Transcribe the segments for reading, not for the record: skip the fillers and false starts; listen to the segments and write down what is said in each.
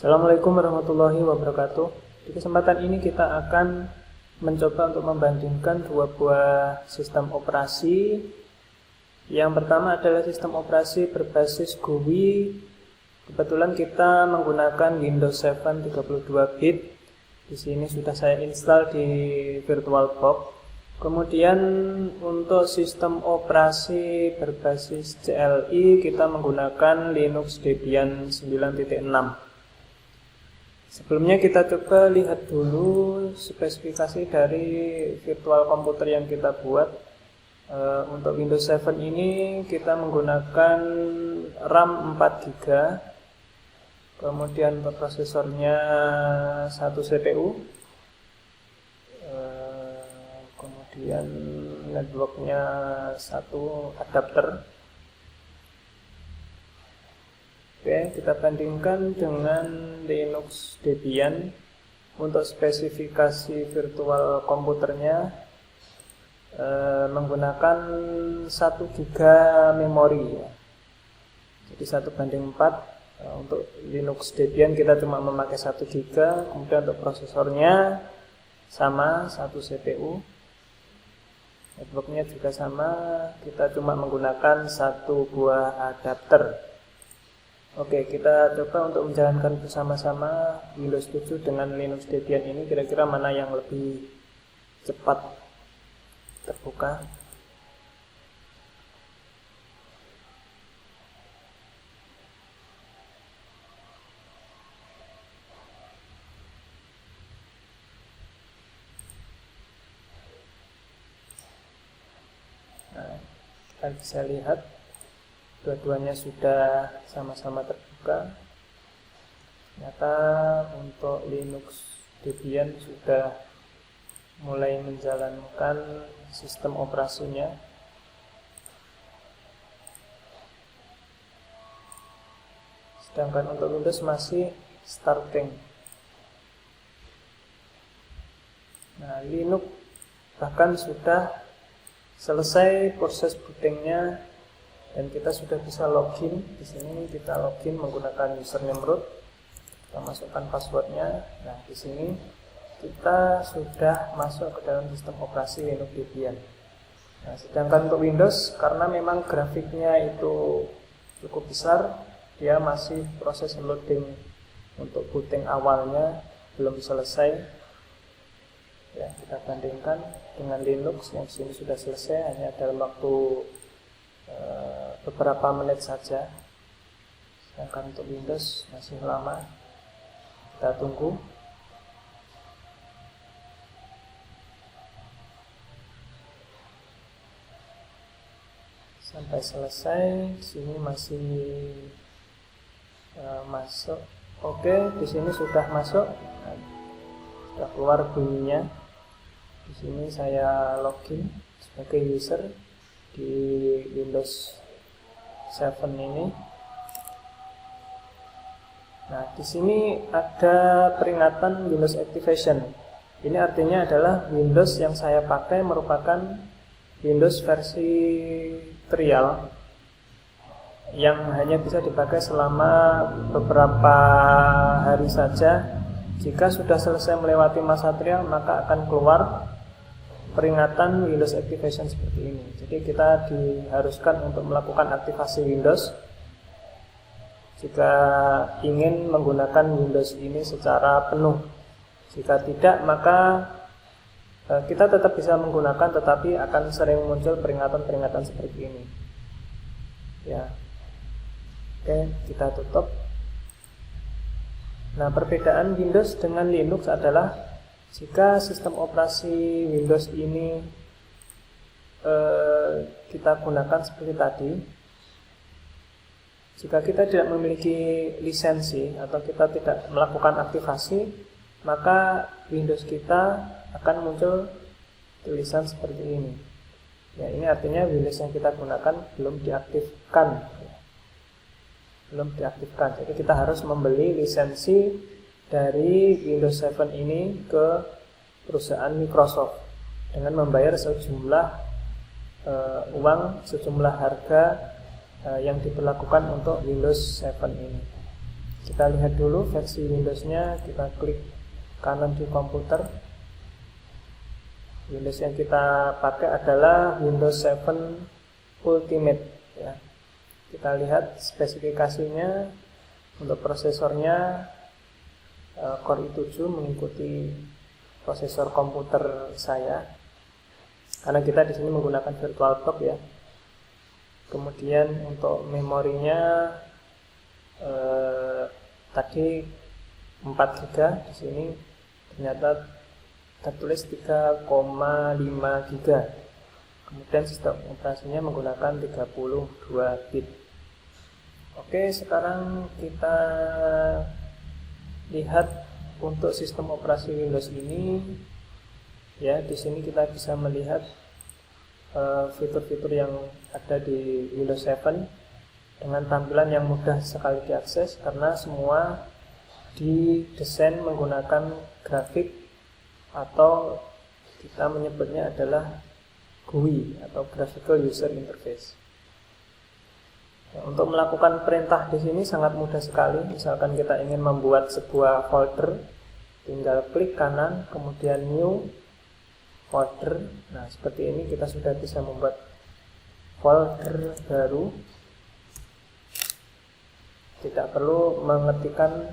Assalamualaikum warahmatullahi wabarakatuh. Di kesempatan ini kita akan mencoba untuk membandingkan dua buah sistem operasi. Yang pertama adalah sistem operasi berbasis GUI. Kebetulan kita menggunakan Windows 7 32 bit. Di sini sudah saya install di VirtualBox. Kemudian untuk sistem operasi berbasis CLI kita menggunakan Linux Debian 9.6. Sebelumnya kita coba lihat dulu spesifikasi dari virtual komputer yang kita buat. Untuk Windows 7 ini kita menggunakan RAM 4 GB, kemudian untuk prosesornya 1 CPU, kemudian networknya 1 adapter. Oke, kita bandingkan dengan Linux Debian. Untuk spesifikasi virtual komputernya menggunakan 1 GB memori ya. Jadi 1:4. Untuk Linux Debian kita cuma memakai 1 GB. Kemudian untuk prosesornya sama, 1 CPU. Networknya juga sama, kita cuma menggunakan 1 buah adapter. Oke, kita coba untuk menjalankan bersama-sama Windows 7 dengan Linux Debian ini. Kira-kira mana yang lebih cepat terbuka? Nah, kita bisa lihat dua-duanya sudah sama-sama terbuka. Ternyata untuk Linux Debian sudah mulai menjalankan sistem operasinya. Sedangkan untuk Windows masih starting. Nah, Linux bahkan sudah selesai proses bootingnya. Dan kita sudah bisa login. Di sini kita login menggunakan username root. Kita masukkan passwordnya. Nah, di sini kita sudah masuk ke dalam sistem operasi Linux Debian. Nah, sedangkan untuk Windows, karena memang grafiknya itu cukup besar, dia masih proses loading. Untuk booting awalnya belum selesai. Ya, kita bandingkan dengan Linux yang di sini sudah selesai hanya dalam waktu beberapa menit saja. Sedangkan untuk Windows masih lama. Kita tunggu. Sampai selesai. Di sini masih masuk. Oke, di sini sudah masuk. Sudah keluar bunyinya. Di sini saya login sebagai user di Windows 7 ini. Nah, di sini ada peringatan Windows Activation. Ini artinya adalah Windows yang saya pakai merupakan Windows versi trial yang hanya bisa dipakai selama beberapa hari saja. Jika sudah selesai melewati masa trial, maka akan keluar peringatan Windows Activation seperti ini. Jadi kita diharuskan untuk melakukan aktivasi Windows jika ingin menggunakan Windows ini secara penuh. Jika tidak, maka kita tetap bisa menggunakan, tetapi akan sering muncul peringatan-peringatan seperti ini. Ya, oke, kita tutup. Nah, perbedaan Windows dengan Linux adalah jika sistem operasi Windows ini kita gunakan seperti tadi, jika kita tidak memiliki lisensi atau kita tidak melakukan aktivasi, maka Windows kita akan muncul tulisan seperti ini. Ya, ini artinya Windows yang kita gunakan belum diaktifkan. Jadi kita harus membeli lisensi dari Windows 7 ini ke perusahaan Microsoft dengan membayar sejumlah sejumlah harga yang diberlakukan untuk Windows 7 ini. Kita lihat dulu versi Windowsnya, kita klik kanan di komputer. Windows yang kita pakai adalah Windows 7 Ultimate ya. Kita lihat spesifikasinya. Untuk prosesornya Core i7 mengikuti prosesor komputer saya, karena kita di sini menggunakan VirtualBox ya. Kemudian untuk memorinya tadi 4 GB, di sini ternyata tertulis 3,5 GB. Kemudian sistem operasinya menggunakan 32 bit. Oke, sekarang kita lihat untuk sistem operasi Windows ini. Ya, di sini kita bisa melihat fitur-fitur yang ada di Windows 7 dengan tampilan yang mudah sekali diakses karena semua didesain menggunakan grafik atau kita menyebutnya adalah GUI atau Graphical User Interface. Ya, untuk melakukan perintah di sini sangat mudah sekali. Misalkan kita ingin membuat sebuah folder, tinggal klik kanan, kemudian New Folder. Nah, seperti ini kita sudah bisa membuat folder baru. Tidak perlu mengetikkan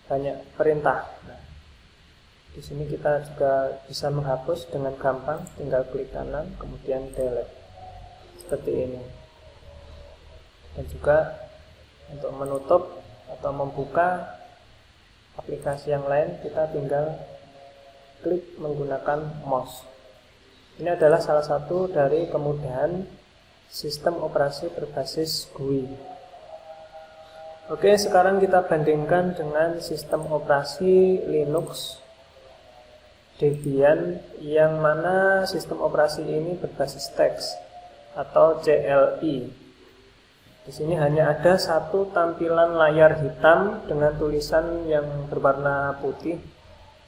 banyak perintah. Nah, di sini kita juga bisa menghapus dengan gampang, tinggal klik kanan, kemudian delete. Seperti ini. Dan juga untuk menutup atau membuka aplikasi yang lain, kita tinggal klik menggunakan mouse. Ini adalah salah satu dari kemudahan sistem operasi berbasis GUI. Oke, sekarang kita bandingkan dengan sistem operasi Linux Debian, yang mana sistem operasi ini berbasis teks atau CLI. Di sini hanya ada satu tampilan layar hitam dengan tulisan yang berwarna putih.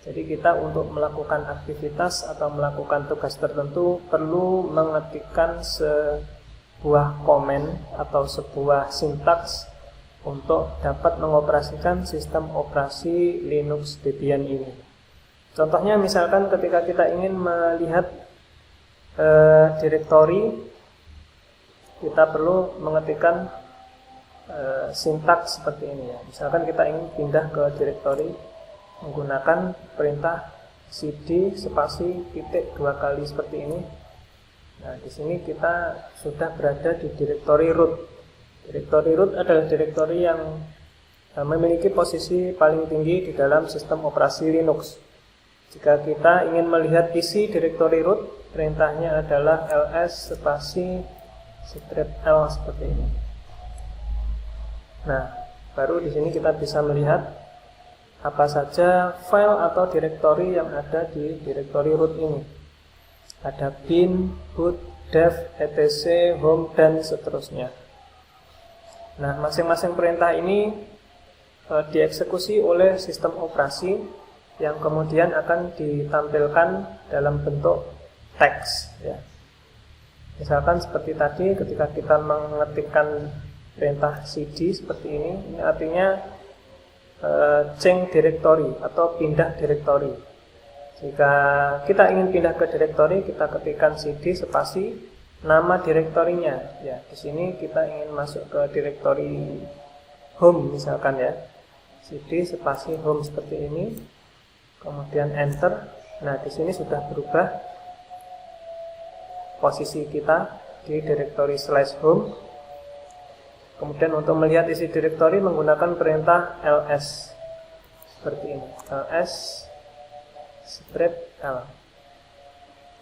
Jadi kita untuk melakukan aktivitas atau melakukan tugas tertentu perlu mengetikkan sebuah komen atau sebuah sintaks untuk dapat mengoperasikan sistem operasi Linux Debian ini. Contohnya misalkan ketika kita ingin melihat direktori, kita perlu mengetikkan sintaks seperti ini ya. Misalkan kita ingin pindah ke direktori menggunakan perintah cd spasi titik 2 kali seperti ini. Nah, di sini kita sudah berada di direktori root. Direktori root adalah direktori yang memiliki posisi paling tinggi di dalam sistem operasi Linux. Jika kita ingin melihat isi direktori root, perintahnya adalah ls spasi -l seperti ini. Nah, baru di sini kita bisa melihat apa saja file atau direktori yang ada di direktori root ini. Ada bin, boot, dev, etc, home, dan seterusnya. Nah, masing-masing perintah ini dieksekusi oleh sistem operasi yang kemudian akan ditampilkan dalam bentuk teks ya. Misalkan seperti tadi ketika kita mengetikkan perintah cd seperti ini artinya change directory atau pindah directory. Jika kita ingin pindah ke directory, kita ketikkan cd spasi nama direktorinya. Ya, di sini kita ingin masuk ke directory home misalkan ya. cd spasi home seperti ini. Kemudian enter. Nah, di sini sudah berubah posisi kita di direktori /home. Kemudian untuk melihat isi direktori menggunakan perintah ls seperti ini, ls -l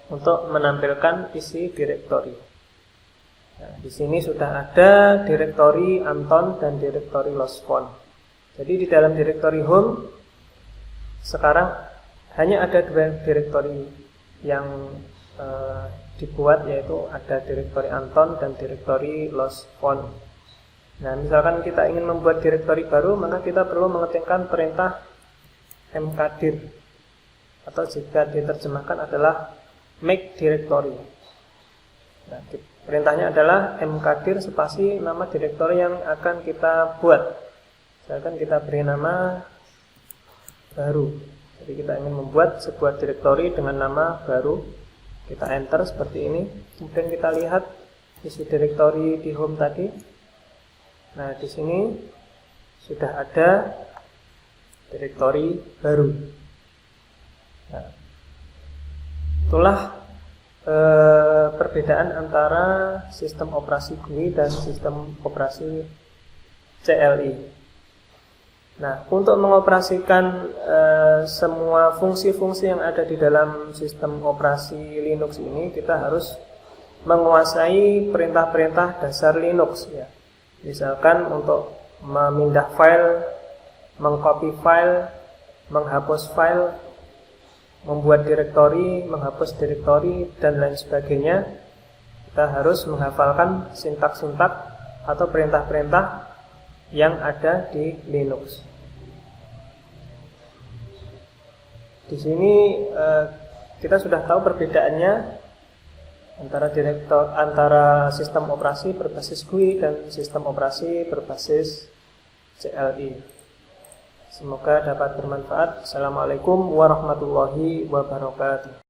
untuk menampilkan isi direktori. Nah, di sini sudah ada direktori Anton dan direktori Losfon. Jadi di dalam direktori home sekarang hanya ada dua direktori yang dibuat, yaitu ada direktori Anton dan direktori Losfon. Nah, misalkan kita ingin membuat direktori baru, maka kita perlu mengetikkan perintah mkdir atau jika diterjemahkan adalah make directory. Nah, perintahnya adalah mkdir spasi nama direktori yang akan kita buat. Misalkan kita beri nama baru. Jadi kita ingin membuat sebuah direktori dengan nama baru. Kita enter seperti ini. Kemudian kita lihat isi direktori di home tadi. Nah, di sini sudah ada direktori baru. Nah, itulah perbedaan antara sistem operasi GUI dan sistem operasi CLI. Nah, untuk mengoperasikan semua fungsi-fungsi yang ada di dalam sistem operasi Linux ini, kita harus menguasai perintah-perintah dasar Linux ya. Misalkan untuk memindah file, mengcopy file, menghapus file, membuat direktori, menghapus direktori, dan lain sebagainya. Kita harus menghafalkan sintak-sintak atau perintah-perintah yang ada di Linux. Di sini kita sudah tahu perbedaannya antara sistem operasi berbasis GUI dan sistem operasi berbasis CLI. Semoga dapat bermanfaat. Assalamualaikum warahmatullahi wabarakatuh.